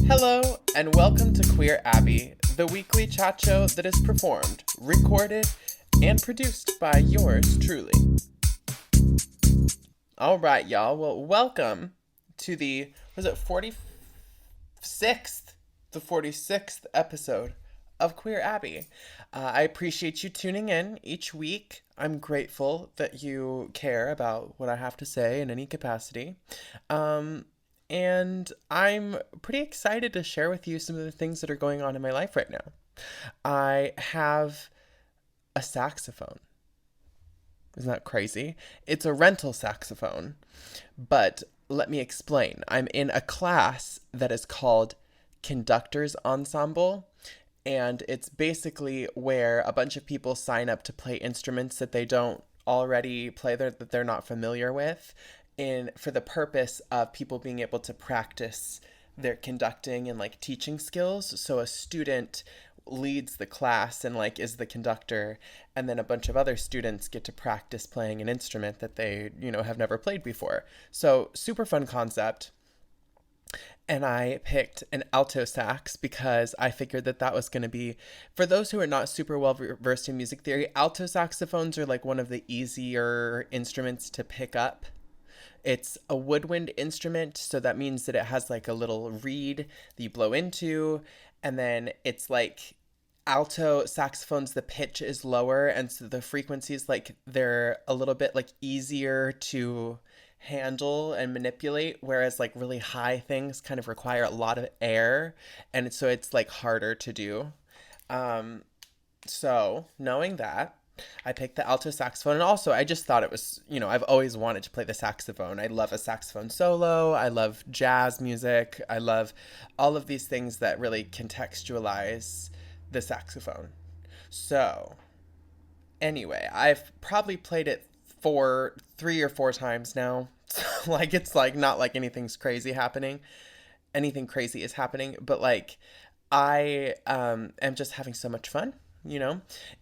Hello, and welcome to Queer Abbey, the weekly chat show that is performed, recorded, and produced by yours truly. All right, y'all. Well, welcome to was it 46th? The 46th episode of Queer Abbey. I appreciate you tuning in each week. I'm grateful that you care about what I have to say in any capacity. And I'm pretty excited to share with you some of the things that are going on in my life right now. I have a saxophone. Isn't that crazy? It's a rental saxophone. But let me explain. I'm in a class that is called Conductor's Ensemble. And it's basically where a bunch of people sign up to play instruments that they don't already play, that they're not familiar with, for the purpose of people being able to practice their conducting and like teaching skills. So a student leads the class and like is the conductor, and then a bunch of other students get to practice playing an instrument that they, have never played before. So super fun concept. And I picked an alto sax because I figured that was going to be, for those who are not super well versed in music theory, alto saxophones are like one of the easier instruments to pick up. It's a woodwind instrument, so that means that it has like a little reed that you blow into, and then it's like alto saxophones, the pitch is lower, and so the frequencies, like, they're a little bit like easier to handle and manipulate, whereas like really high things kind of require a lot of air, and so it's like harder to do. So knowing that, I picked the alto saxophone, and also I just thought it was, I've always wanted to play the saxophone. I love a saxophone solo. I love jazz music. I love all of these things that really contextualize the saxophone. So anyway, I've probably played it for 3 or 4 times now. Like, it's like not like anything crazy is happening, but like I am just having so much fun.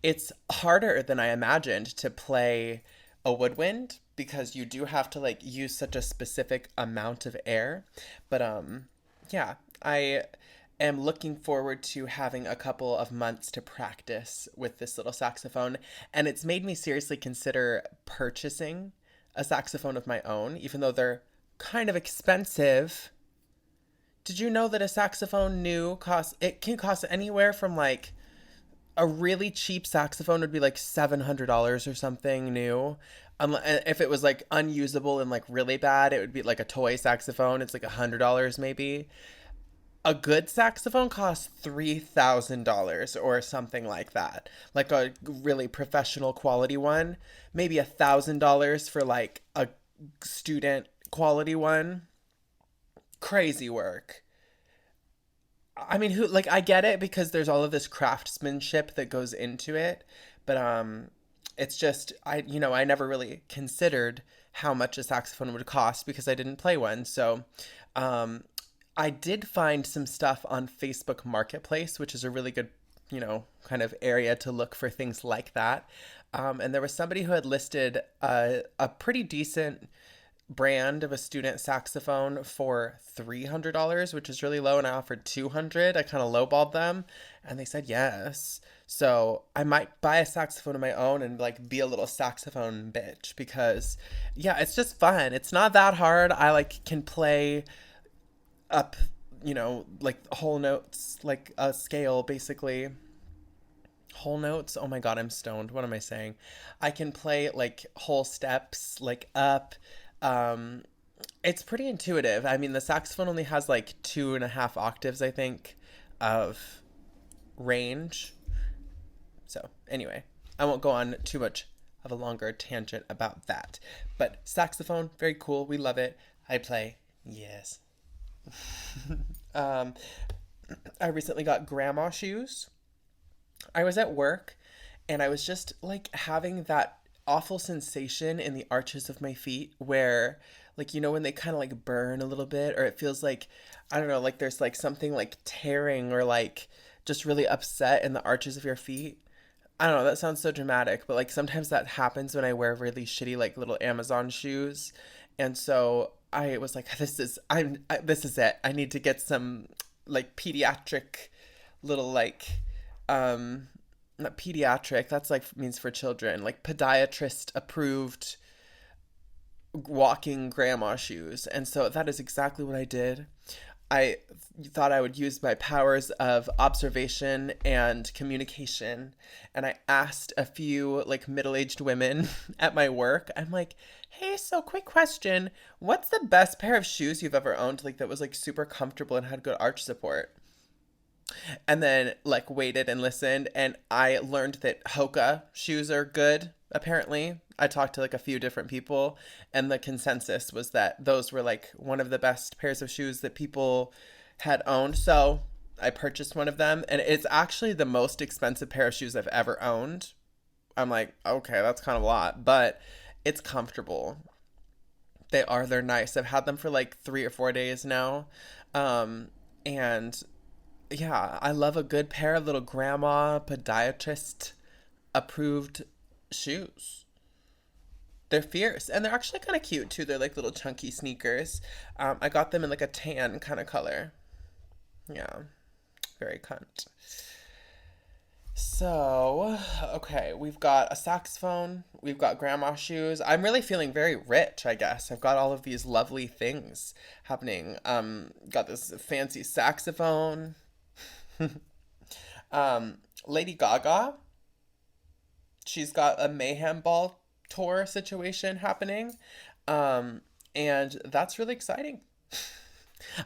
It's harder than I imagined to play a woodwind because you do have to like use such a specific amount of air. But yeah, I am looking forward to having a couple of months to practice with this little saxophone, and it's made me seriously consider purchasing a saxophone of my own, even though they're kind of expensive. Did you know that a saxophone can cost anywhere from like, a really cheap saxophone would be like $700 or something new. If it was like unusable and like really bad, it would be like a toy saxophone. It's like $100 maybe. A good saxophone costs $3,000 or something like that. Like a really professional quality one, maybe $1,000 for like a student quality one. Crazy work. I mean, I get it because there's all of this craftsmanship that goes into it, but it's just I never really considered how much a saxophone would cost because I didn't play one. So, I did find some stuff on Facebook Marketplace, which is a really good, kind of area to look for things like that. And there was somebody who had listed a pretty decent brand of a student saxophone for $300, which is really low, and I offered $200. I kind of lowballed them, and they said yes. So I might buy a saxophone of my own and like be a little saxophone bitch because, yeah, it's just fun. It's not that hard. I like can play up, like whole notes, like a scale basically. Whole notes? Oh my god, I'm stoned. What am I saying? I can play like whole steps, like up. Um, it's pretty intuitive. I mean, the saxophone only has like 2.5 octaves, I think, of range. So, anyway, I won't go on too much of a longer tangent about that. But saxophone, very cool. We love it. I play. Yes. um, I recently got grandma shoes. I was at work and I was just like having that awful sensation in the arches of my feet where, like, when they kind of like burn a little bit, or it feels like, I don't know, like there's like something like tearing or like just really upset in the arches of your feet. I don't know, that sounds so dramatic, but like sometimes that happens when I wear really shitty like little Amazon shoes. And so I was like, this is it. I need to get some like pediatric little like not pediatric, that's like means for children, like podiatrist approved walking grandma shoes. And so that is exactly what I did. I thought I would use my powers of observation and communication. And I asked a few like middle aged women at my work, I'm like, hey, so quick question. What's the best pair of shoes you've ever owned? Like that was like super comfortable and had good arch support. And then like waited and listened, and I learned that Hoka shoes are good. Apparently, I talked to like a few different people, and the consensus was that those were like one of the best pairs of shoes that people had owned. So I purchased one of them, and it's actually the most expensive pair of shoes I've ever owned. I'm like, okay, that's kind of a lot, but it's comfortable. They're nice. I've had them for like 3 or 4 days now. And yeah, I love a good pair of little grandma podiatrist approved shoes. They're fierce, and they're actually kind of cute too. They're like little chunky sneakers. I got them in like a tan kind of color. Yeah, very cunt. So, okay, we've got a saxophone, we've got grandma shoes. I'm really feeling very rich, I guess. I've got all of these lovely things happening. Got this fancy saxophone. Lady Gaga, she's got a Mayhem Ball tour situation happening. And that's really exciting.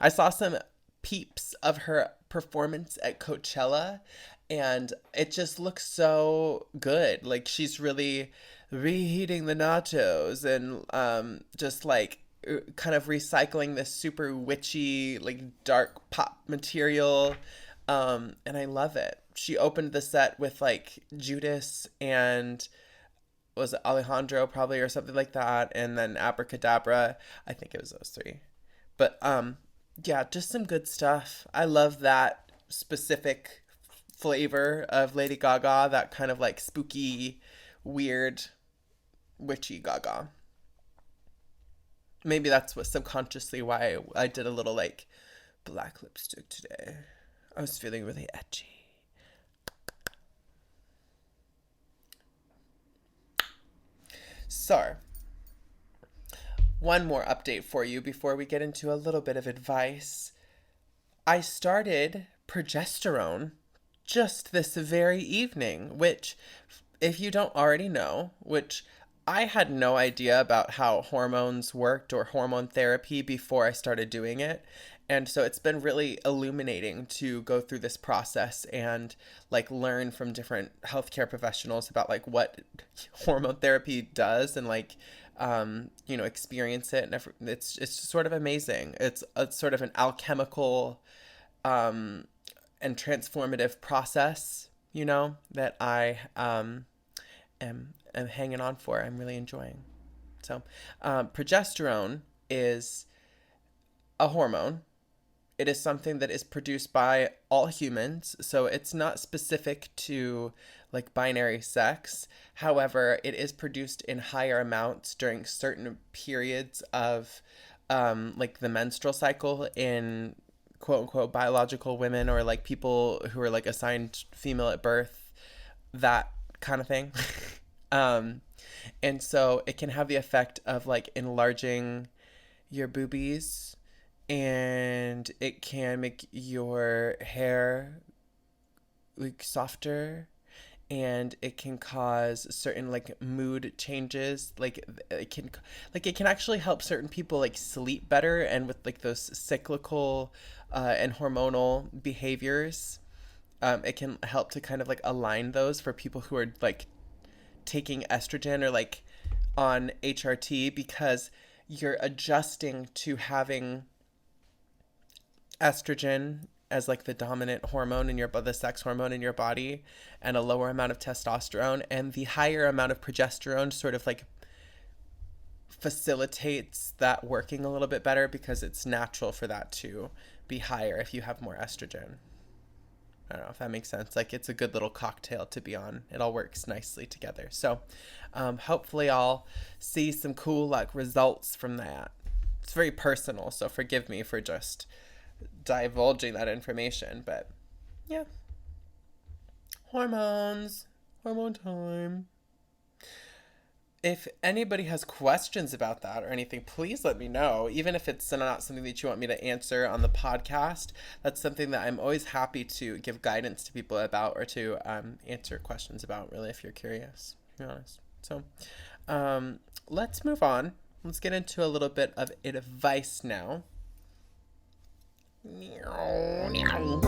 I saw some peeps of her performance at Coachella, and it just looks so good. Like she's really reheating the nachos and just like kind of recycling this super witchy, like dark pop material. And I love it. She opened the set with like Judas and was it Alejandro probably or something like that, and then Abracadabra. I think it was those three. But yeah, just some good stuff. I love that specific flavor of Lady Gaga, that kind of like spooky, weird, witchy Gaga. Maybe that's what subconsciously why I did a little like black lipstick today. I was feeling really edgy. So, one more update for you before we get into a little bit of advice. I started progesterone just this very evening, which, if you don't already know, which I had no idea about how hormones worked or hormone therapy before I started doing it. And so it's been really illuminating to go through this process and like learn from different healthcare professionals about like what hormone therapy does and like experience it, and it's sort of amazing. It's a sort of an alchemical and transformative process, that I am hanging on for. I'm really enjoying. So, progesterone is a hormone. It is something that is produced by all humans, so it's not specific to like binary sex. However, it is produced in higher amounts during certain periods of like the menstrual cycle in quote unquote biological women, or like people who are like assigned female at birth, that kind of thing. And so it can have the effect of like enlarging your boobies, and it can make your hair like softer, and it can cause certain like mood changes. Like it can actually help certain people like sleep better, and with like those cyclical and hormonal behaviors, it can help to kind of like align those for people who are like taking estrogen or like on HRT, because you're adjusting to having estrogen as like the dominant hormone in the sex hormone in your body, and a lower amount of testosterone, and the higher amount of progesterone sort of like facilitates that working a little bit better, because it's natural for that to be higher if you have more estrogen. I don't know if that makes sense. Like it's a good little cocktail to be on. It all works nicely together. So hopefully I'll see some cool like results from that. It's very personal, so forgive me for just divulging that information. But yeah, hormones, hormone time. If anybody has questions about that or anything, please let me know. Even if it's not something that you want me to answer on the podcast, that's something that I'm always happy to give guidance to people about, or to answer questions about, really, if you're curious, to be honest. So let's move on. Let's get into a little bit of advice now. Meow, meow.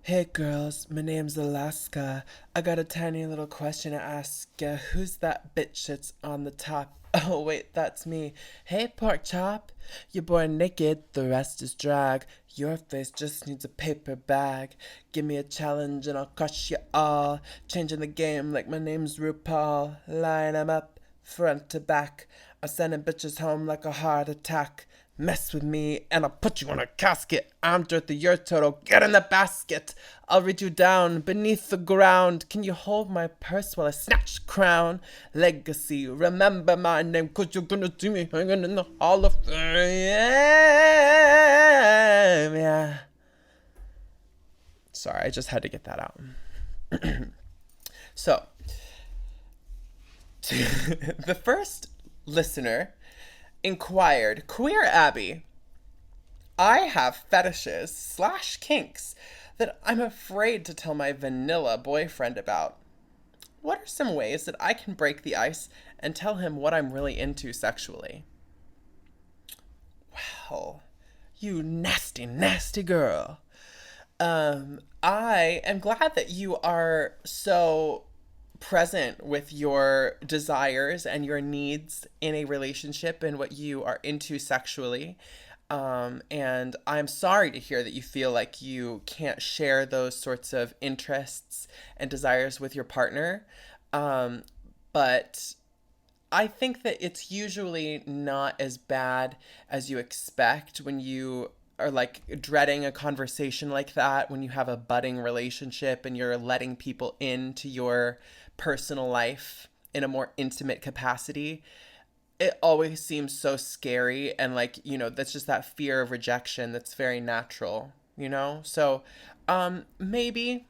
Hey girls, my name's Alaska. I got a tiny little question to ask ya. Who's that bitch that's on the top? Oh wait, that's me. Hey pork chop, you're born naked, the rest is drag. Your face just needs a paper bag. Give me a challenge and I'll crush you all. Changing the game like my name's RuPaul. Line 'em up, front to back. I'm sending bitches home like a heart attack. Mess with me and I'll put you in a casket. I'm Dorothy, you're Toto, get in the basket. I'll read you down beneath the ground. Can you hold my purse while I snatch crown? Legacy, remember my name, cause you're gonna see me hanging in the Hall of Fame. Yeah. Sorry, I just had to get that out. So, the first listener inquired, Queer Abbey, I have fetishes slash kinks that I'm afraid to tell my vanilla boyfriend about. What are some ways that I can break the ice and tell him what I'm really into sexually? Well, you nasty, nasty girl. I am glad that you are so present with your desires and your needs in a relationship and what you are into sexually. And I'm sorry to hear that you feel like you can't share those sorts of interests and desires with your partner. But I think that it's usually not as bad as you expect when you are like dreading a conversation like that, when you have a budding relationship and you're letting people into your personal life in a more intimate capacity. It always seems so scary, and like, that's just that fear of rejection that's very natural. So maybe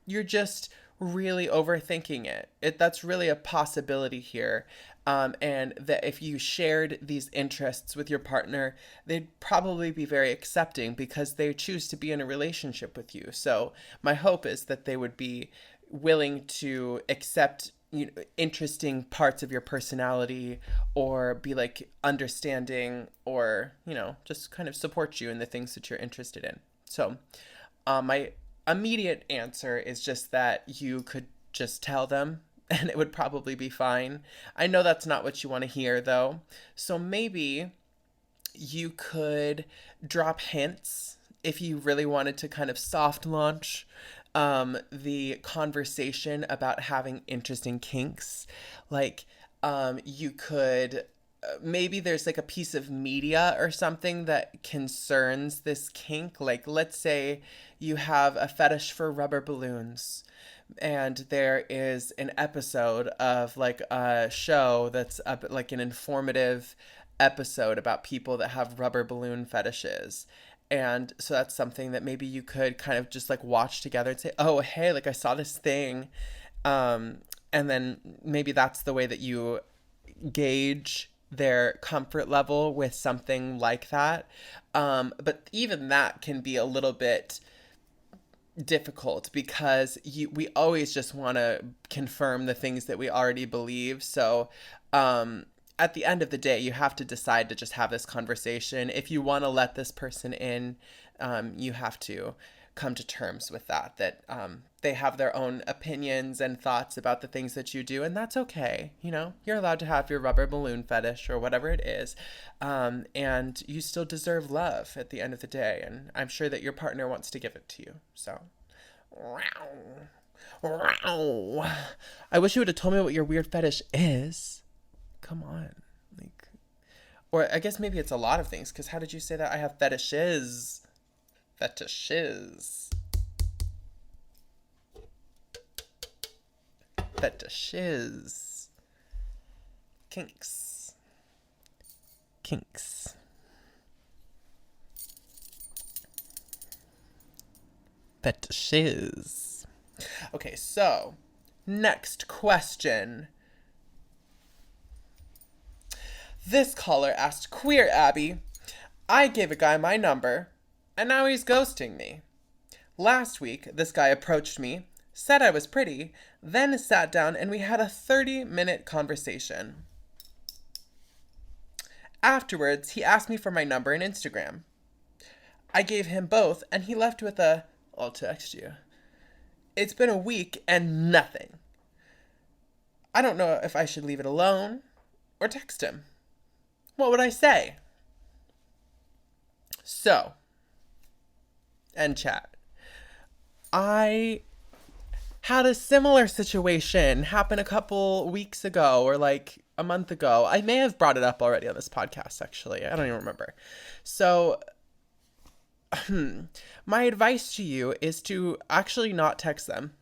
you're just really overthinking it. That's really a possibility here. And that if you shared these interests with your partner, they'd probably be very accepting because they choose to be in a relationship with you. So my hope is that they would be willing to accept interesting parts of your personality, or be like understanding, or just kind of support you in the things that you're interested in. So my immediate answer is just that you could just tell them and it would probably be fine. I know that's not what you want to hear though. So maybe you could drop hints if you really wanted to kind of soft launch the conversation about having interesting kinks. Like, you could maybe there's like a piece of media or something that concerns this kink. Like, let's say you have a fetish for rubber balloons, and there is an episode of like a show that's like an informative episode about people that have rubber balloon fetishes. And so that's something that maybe you could kind of just like watch together and say, oh, hey, like I saw this thing. And then maybe that's the way that you gauge their comfort level with something like that. But even that can be a little bit difficult because we always just want to confirm the things that we already believe. So at the end of the day, you have to decide to just have this conversation. If you want to let this person in, you have to come to terms with that they have their own opinions and thoughts about the things that you do, and that's okay. You're allowed to have your rubber balloon fetish or whatever it is, and you still deserve love at the end of the day, and I'm sure that your partner wants to give it to you. So I wish you would have told me what your weird fetish is. Come on. Like, Or I guess maybe it's a lot of things, because how did you say that? I have fetishes. Fetishes. Fetishes. Kinks. Kinks. Fetishes. Okay, so next question. This caller asked, Queer Abbey, I gave a guy my number, and now he's ghosting me. Last week, this guy approached me, said I was pretty, then sat down and we had a 30-minute conversation. Afterwards, he asked me for my number and Instagram. I gave him both, and he left with a, I'll text you. It's been a week and nothing. I don't know if I should leave it alone or text him. What would I say? So, and chat. I had a similar situation happen a couple weeks ago or like a month ago. I may have brought it up already on this podcast, actually. I don't even remember. So, my advice to you is to actually not text them.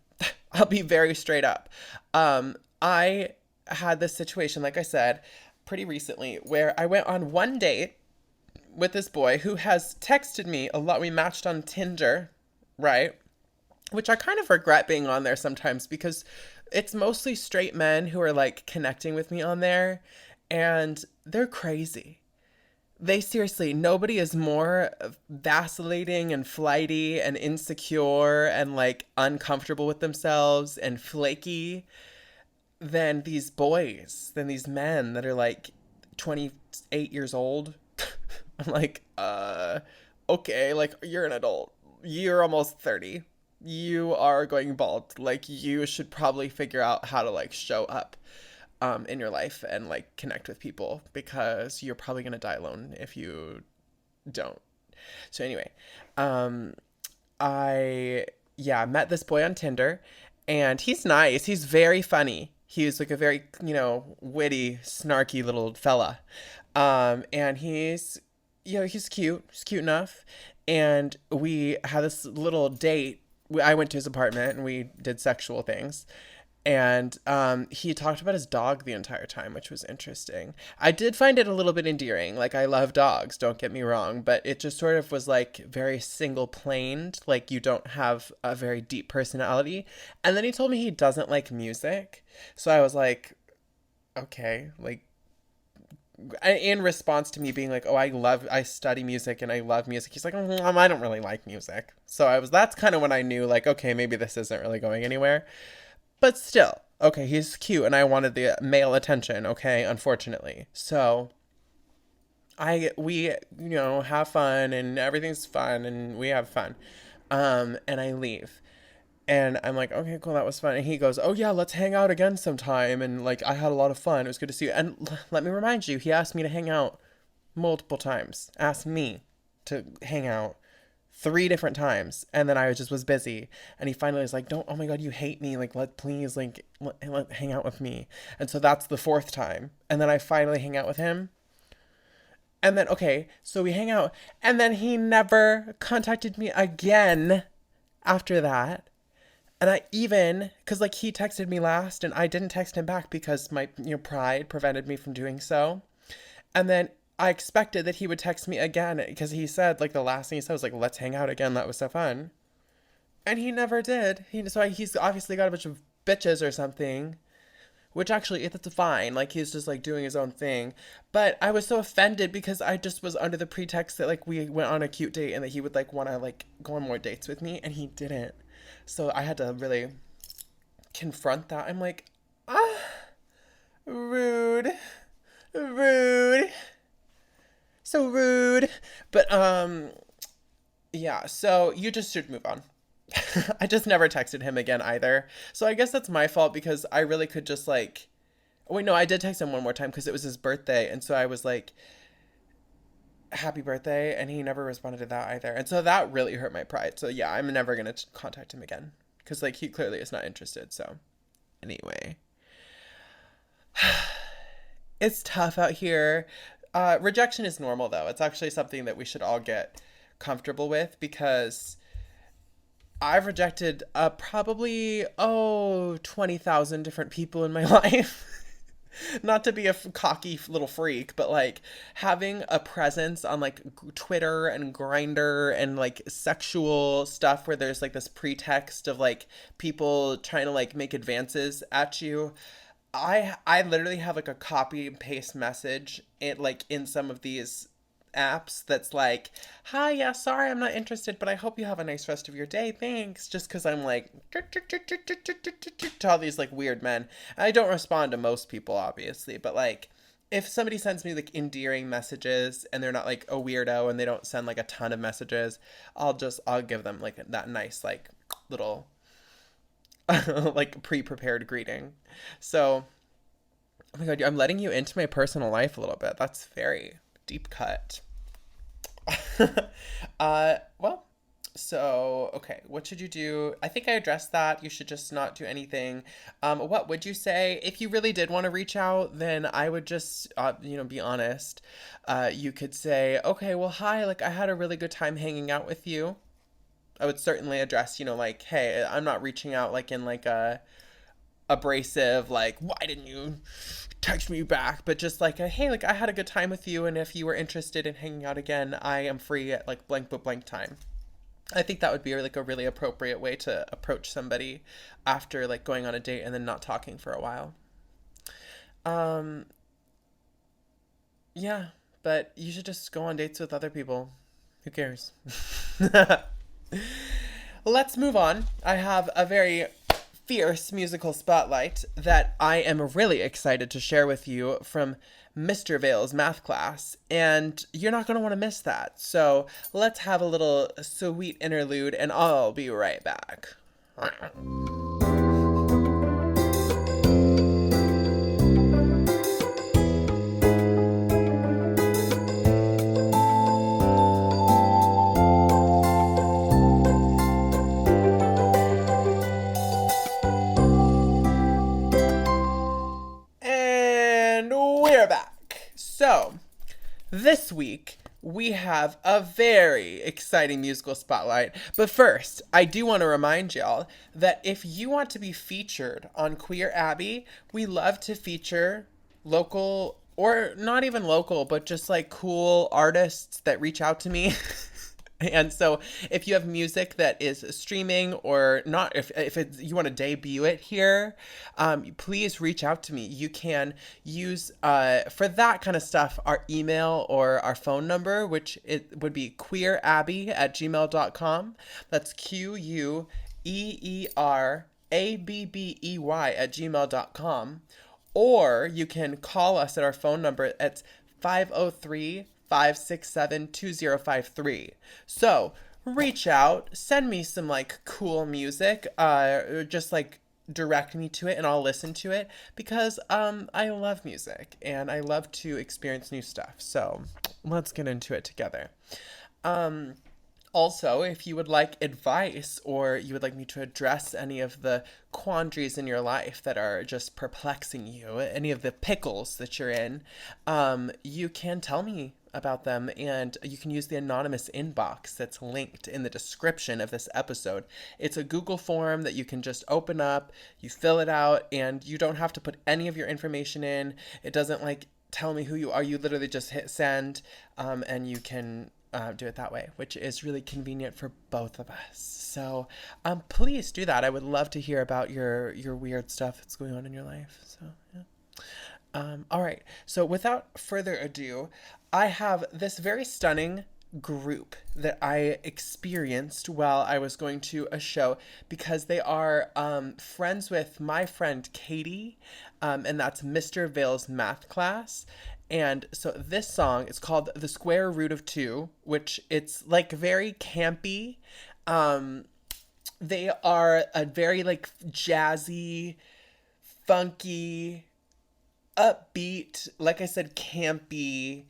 I'll be very straight up. I had this situation, like I said, pretty recently where I went on one date with this boy who has texted me a lot. We matched on Tinder, right? Which I kind of regret being on there sometimes because it's mostly straight men who are like connecting with me on there, and they're crazy. They seriously, nobody is more vacillating and flighty and insecure and like uncomfortable with themselves and flaky than these boys, than these men that are like 28 years old. I'm like, okay, like you're an adult. You're almost 30. You are going bald. Like you should probably figure out how to like show up in your life and like connect with people, because you're probably going to die alone if you don't. So anyway, I met this boy on Tinder, and he's nice. He's very funny. He's like a very, witty, snarky little fella. And he's cute. He's cute enough. And we had this little date. I went to his apartment and we did sexual things. And he talked about his dog the entire time, which was interesting. I did find it a little bit endearing. Like, I love dogs, don't get me wrong. But it just sort of was, like, very single-planed. Like, you don't have a very deep personality. And then he told me he doesn't like music. So I was like, okay. Like, in response to me being like, oh, I study music and I love music. He's like, I don't really like music. So that's kind of when I knew, like, okay, maybe this isn't really going anywhere. But still, okay, he's cute and I wanted the male attention, okay, unfortunately. So we have fun and everything's fun and we have fun. And I leave. And I'm like, okay, cool, that was fun. And he goes, oh yeah, let's hang out again sometime. And like, I had a lot of fun. It was good to see you. And let me remind you, he asked me to hang out multiple times. Asked me to hang out 3 different times, and then I just was busy, and he finally was like, don't, oh my god, you hate me, like, please, like, let hang out with me. And so that's the 4th time, and then I finally hang out with him, and then, okay, so we hang out, and then he never contacted me again after that. And I even, because like he texted me last and I didn't text him back because my pride prevented me from doing so. And then I expected that he would text me again, because he said, like, the last thing he said was like, let's hang out again, that was so fun. And he never did. He's obviously got a bunch of bitches or something, which actually, it's fine. Like, he's just like doing his own thing. But I was so offended because I just was under the pretext that like we went on a cute date and that he would like want to like go on more dates with me, and he didn't. So I had to really confront that. I'm like, rude. So rude. But yeah, so you just should move on. I just never texted him again either. So I guess that's my fault, because I really could just like, wait, no, I did text him one more time because it was his birthday, and so I was like, happy birthday, and he never responded to that either. And so that really hurt my pride. So yeah, I'm never gonna contact him again, because like he clearly is not interested. So anyway, it's tough out here. Rejection is normal, though. It's actually something that we should all get comfortable with because I've rejected probably, 20,000 different people in my life. Not to be a cocky little freak, but like having a presence on like Twitter and Grinder and like sexual stuff where there's like this pretext of like people trying to like make advances at you. I literally have like a copy and paste message like in some of these apps that's like, hi, yeah, sorry, I'm not interested, but I hope you have a nice rest of your day. Thanks. Just because I'm like, to all these like weird men. And I don't respond to most people, obviously, but like, if somebody sends me like endearing messages and they're not like a weirdo and they don't send like a ton of messages, I'll give them like that nice, like little, like pre-prepared greeting. So, oh my God, I'm letting you into my personal life a little bit. That's very deep cut. Well, so, okay, what should you do? I think I addressed that. You should just not do anything. What would you say? If you really did want to reach out, then I would just, be honest. You could say, okay, well, hi, like, I had a really good time hanging out with you. I would certainly address, like, hey, I'm not reaching out, like, in, like, a abrasive, like, why didn't you text me back, but just like hey, like I had a good time with you, and if you were interested in hanging out again, I am free at like blank but blank time. I think that would be like a really appropriate way to approach somebody after like going on a date and then not talking for a while. um yeah, but you should just go on dates with other people. Who cares? Let's move on. I have a very fierce musical spotlight that I am really excited to share with you from Mr. Vale's math class, and you're not going to want to miss that. So let's have a little sweet interlude, and I'll be right back. And we're back. So, this week we have a very exciting musical spotlight. But first, I do want to remind y'all that if you want to be featured on Queer Abbey, we love to feature local, or not even local, but just like cool artists that reach out to me. And so if you have music that is streaming or not, if you want to debut it here, please reach out to me. You can use, for that kind of stuff, our email or our phone number, which it would be queerabbey@gmail.com. That's QUEERABBEY@gmail.com. Or you can call us at our phone number at 503-567-2053. So reach out, send me some like cool music, just like direct me to it and I'll listen to it because I love music and I love to experience new stuff. So let's get into it together. Also, if you would like advice or you would like me to address any of the quandaries in your life that are just perplexing you, any of the pickles that you're in, you can tell me about them, and you can use the anonymous inbox that's linked in the description of this episode. It's a Google form that you can just open up, you fill it out, and you don't have to put any of your information in. It doesn't like tell me who you are. You literally just hit send, and you can do it that way, which is really convenient for both of us. So please do that. I would love to hear about your weird stuff that's going on in your life. So yeah. All right. So without further ado, I have this very stunning group that I experienced while I was going to a show because they are friends with my friend Katie, and that's Mr. Vale's math class. And so this song is called The Square Root of Two, which it's like very campy. They are a very like jazzy, funky, upbeat, like I said, campy,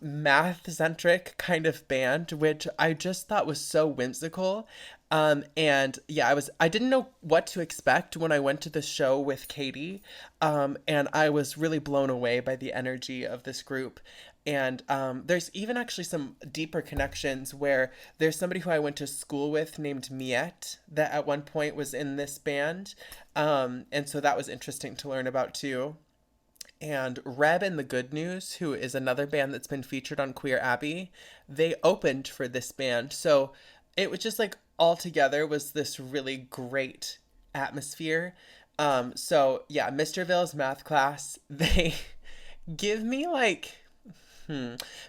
math centric kind of band, which I just thought was so whimsical. And yeah, I didn't know what to expect when I went to the show with Katie. And I was really blown away by the energy of this group. And there's even actually some deeper connections where there's somebody who I went to school with named Miette that at one point was in this band. And so that was interesting to learn about too. And Reb and the Good News, who is another band that's been featured on Queer Abbey, they opened for this band. So it was just like all together was this really great atmosphere. So yeah, Mr. Vale's math class, they give me like,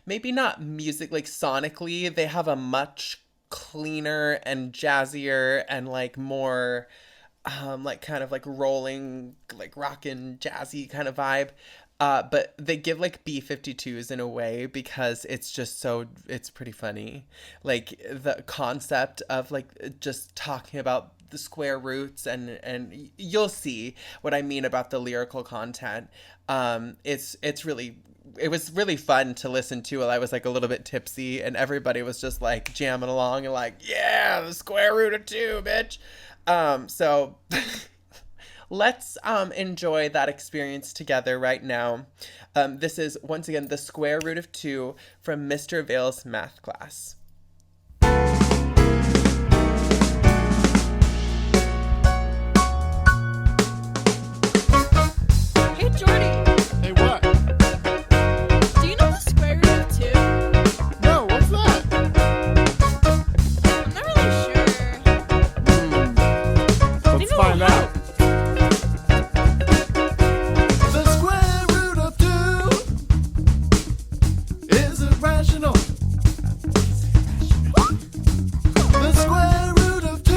maybe not music, like sonically, they have a much cleaner and jazzier and like more like kind of like rolling, like rockin' jazzy kind of vibe. But they give like B-52s in a way because it's just so, it's pretty funny. Like the concept of like just talking about the square roots and you'll see what I mean about the lyrical content. It's really, it was really fun to listen to while I was like a little bit tipsy and everybody was just like jamming along and like, yeah, the square root of two, bitch. So let's enjoy that experience together right now. This is once again the square root of 2 from Mr. Vale's math class. Hey Jordy, Hey, what? do you know the square root of 2? No, what's that? I'm not really sure. Let's find out. The square root of 2 is irrational. The square root of 2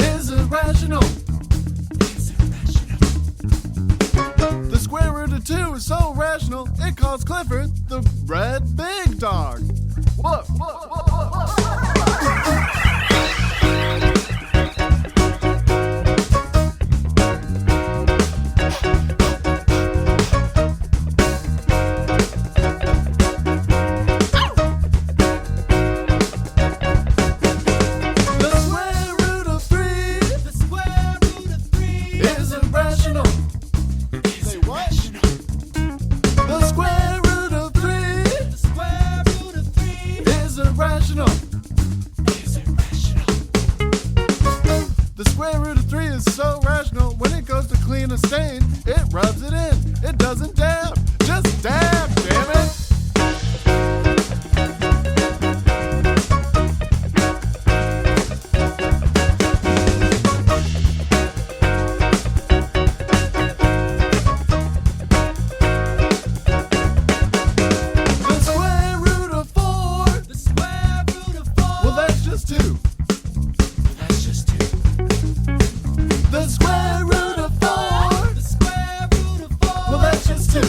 is irrational. The square root of 2 is so irrational, it calls Clifford the red big dog. What? The square root of 3 is irrational. Say what? The square root of 3 is irrational. The square root of 3 is so rational, when it goes to clean a stain, it rubs it in. It doesn't dab. Just dab, damn it. The square root of 4. Well, that's just 2. The square root of 4. Well, that's just 2.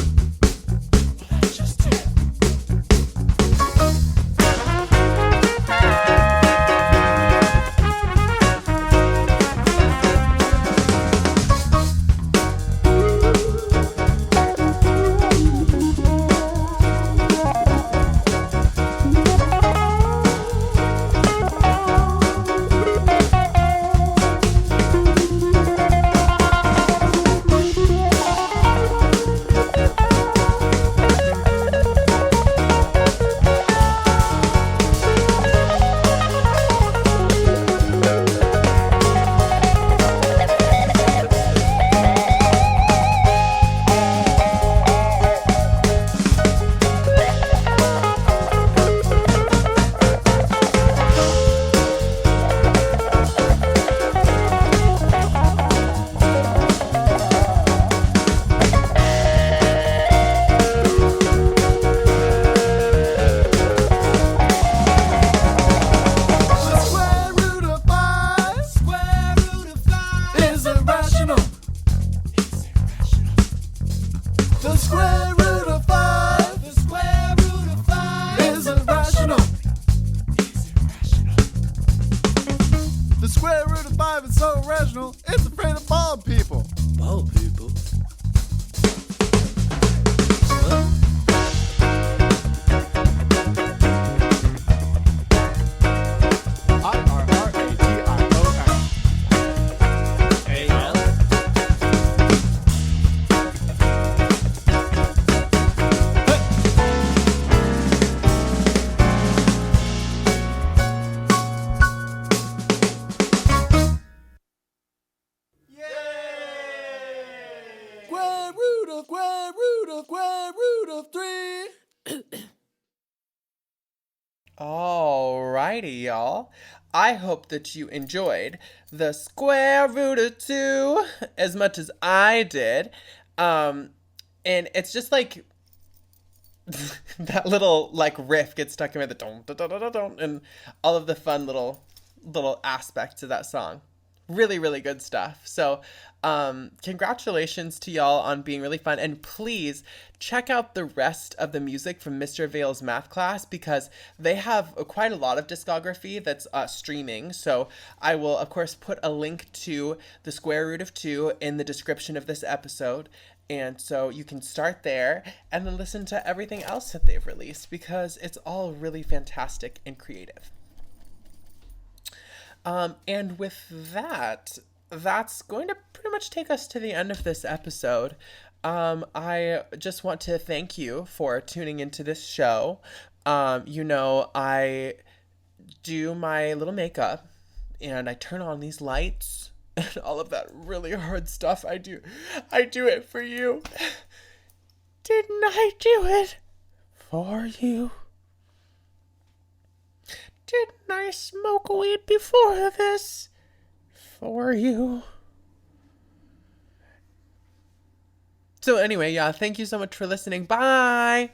The square root of 5 is irrational. The square root of 5 is irrational. The square root of 5 is so irrational, it's afraid of bald people. Bald people? R-R-R-A-T-I-O-N. Alrighty, y'all. I hope that you enjoyed the square root of two as much as I did. Um, and it's just like that little like riff gets stuck in my the don, da, da, da, da, don, and all of the fun little aspects of that song. Really, really good stuff. So, congratulations to y'all on being really fun. And please check out the rest of the music from Mr. Vale's math class because they have quite a lot of discography that's streaming. So, I will, of course, put a link to the square root of two in the description of this episode. And so you can start there and then listen to everything else that they've released because it's all really fantastic and creative. And with that, that's going to pretty much take us to the end of this episode. I just want to thank you for tuning into this show. I do my little makeup and I turn on these lights and all of that really hard stuff I do it for you. Didn't I do it for you? Didn't I smoke weed before this for you? So anyway, yeah, thank you so much for listening. Bye!